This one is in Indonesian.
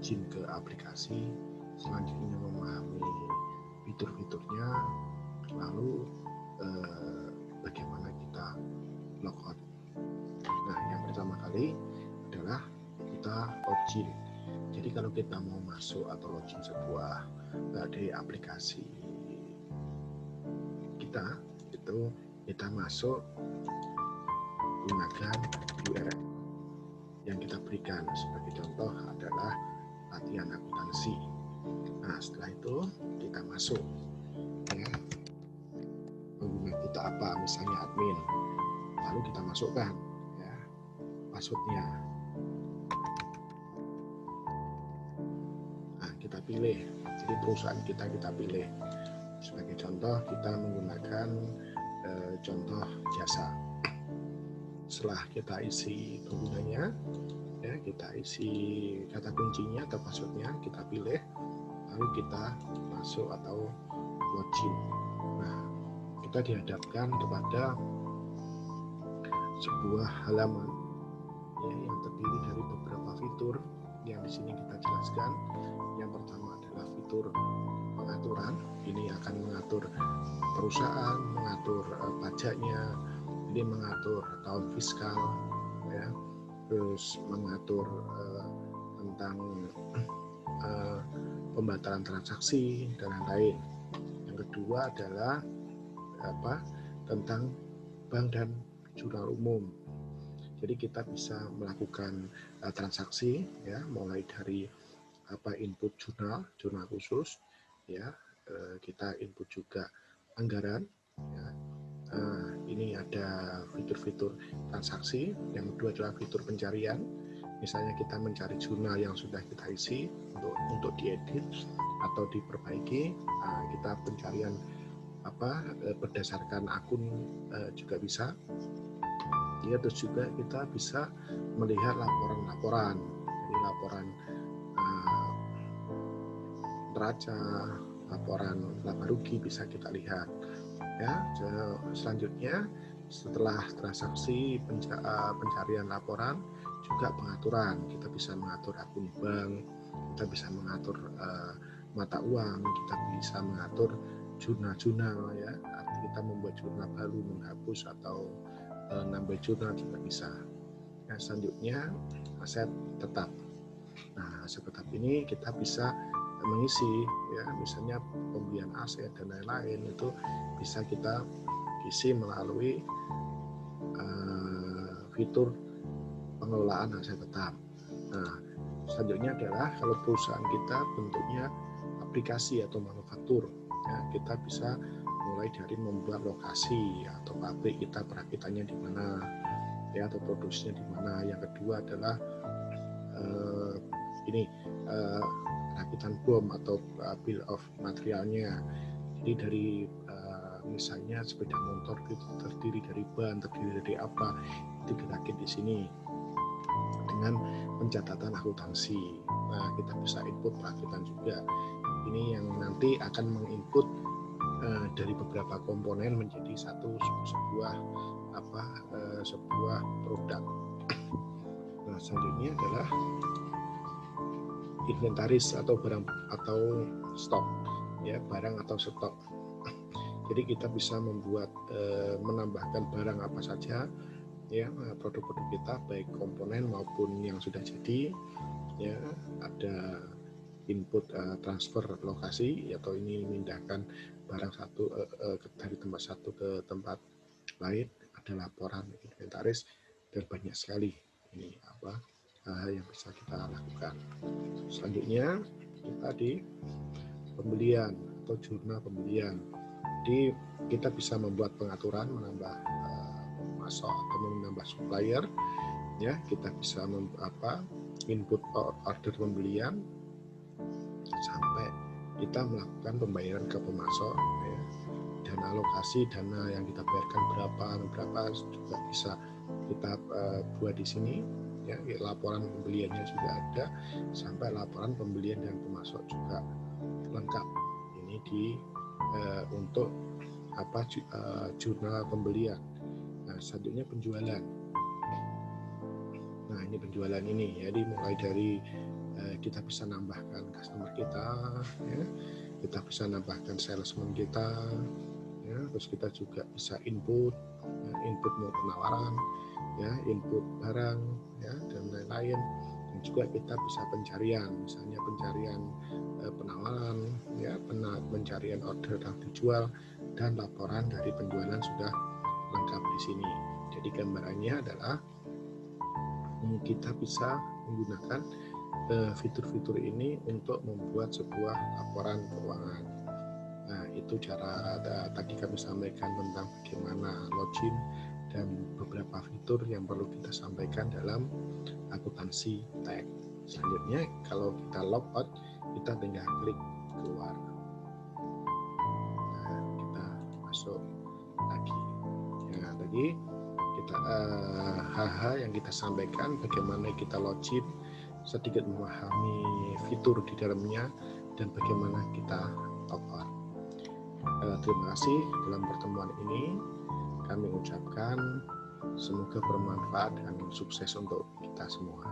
login ke aplikasi, selanjutnya memahami fitur-fiturnya, lalu bagaimana kita logout. Nah, yang pertama kali adalah kita login. Jadi kalau kita mau masuk atau login sebuah dari aplikasi kita, itu kita masuk gunakan URL yang kita berikan. Sebagai contoh adalah latihan akuntansi. Nah, setelah itu kita masuk, ya, pengguna kita apa, misalnya admin, lalu kita masukkan, ya, passwordnya. Nah, kita pilih, jadi perusahaan kita pilih. Sebagai contoh kita menggunakan contoh jasa. Setelah kita isi penggunanya, ya, kita isi kata kuncinya atau passwordnya, kita pilih, lalu kita masuk atau login. Nah, kita dihadapkan kepada sebuah halaman, ya, yang terdiri dari beberapa fitur yang di sini kita jelaskan. Yang pertama adalah fitur pengaturan. Ini akan mengatur perusahaan, mengatur pajaknya, ini mengatur tahun fiskal, ya, terus mengatur tentang pembatalan transaksi dan lain-lain. Yang kedua adalah tentang bank dan jurnal umum. Jadi kita bisa melakukan transaksi, ya, mulai dari input jurnal khusus, ya, kita input juga anggaran, ya. Ini ada fitur-fitur transaksi. Yang kedua adalah fitur pencarian. Misalnya kita mencari jurnal yang sudah kita isi untuk diedit atau diperbaiki, kita pencarian berdasarkan akun juga bisa. Ya, terus juga kita bisa melihat laporan-laporan, jadi laporan neraca, laporan laba rugi bisa kita lihat. Ya, selanjutnya setelah transaksi pencarian laporan, juga pengaturan. Kita bisa mengatur akun bank, kita bisa mengatur mata uang, kita bisa mengatur jurnal-jurnal, ya. Arti kita membuat jurnal baru, menghapus atau nambah jurnal juga bisa. Nah, selanjutnya aset tetap. Nah, aset tetap ini kita bisa mengisi, ya, misalnya pembelian aset dan lain-lain, itu bisa kita isi melalui fitur pengelolaan aset tetap. Nah, selanjutnya adalah kalau perusahaan kita bentuknya aplikasi atau manufaktur, ya, kita bisa mulai dari membuat lokasi atau pabrik kita, perakitannya di mana, ya, atau produksinya di mana. Yang kedua adalah rakitan bom atau bill of materialnya. Jadi dari misalnya sepeda motor itu terdiri dari ban, terdiri dari apa, itu dirakit di sini dengan pencatatan akuntansi. Nah, kita bisa input perakitan juga. Ini yang nanti akan menginput dari beberapa komponen menjadi sebuah produk. Nah, selanjutnya adalah inventaris atau barang atau stok, ya, barang atau stok. Jadi kita bisa membuat menambahkan barang apa saja, ya, produk-produk kita, baik komponen maupun yang sudah jadi, ya. Ada input transfer lokasi, atau ini memindahkan barang satu dari tempat satu ke tempat lain. Ada laporan inventaris dan banyak sekali ini yang bisa kita lakukan. Selanjutnya kita di pembelian atau jurnal pembelian. Jadi kita bisa membuat pengaturan, menambah pemasok atau menambah supplier, ya. Kita bisa input order pembelian sampai kita melakukan pembayaran ke pemasok, ya. Dan alokasi dana yang kita bayarkan berapa juga bisa kita buat di sini, ya. Laporan pembeliannya juga ada, sampai laporan pembelian dan pemasok juga lengkap. Ini untuk jurnal pembelian. Nah, selanjutnya penjualan. Nah, ini penjualan ini, jadi mulai dari kita bisa nambahkan customer kita, ya. Kita bisa nambahkan salesman kita, ya. Terus kita juga bisa input mau penawaran, ya, input barang, ya, dan lain-lain. Dan juga kita bisa pencarian, misalnya pencarian penawaran, ya, pencarian order yang dijual, dan laporan dari penjualan sudah lengkap di sini. Jadi gambarannya adalah kita bisa menggunakan fitur-fitur ini untuk membuat sebuah laporan keuangan. Nah, itu cara tadi kami sampaikan tentang bagaimana login dan beberapa fitur yang perlu kita sampaikan dalam akuntansi tag. Selanjutnya, kalau kita logout, kita tinggal klik keluar. Nah, kita masuk lagi. Ya, tadi kita hal-hal yang kita sampaikan, bagaimana kita login, sedikit memahami fitur di dalamnya, dan bagaimana kita logout. Terima kasih dalam pertemuan ini. Kami ucapkan semoga bermanfaat dan sukses untuk kita semua.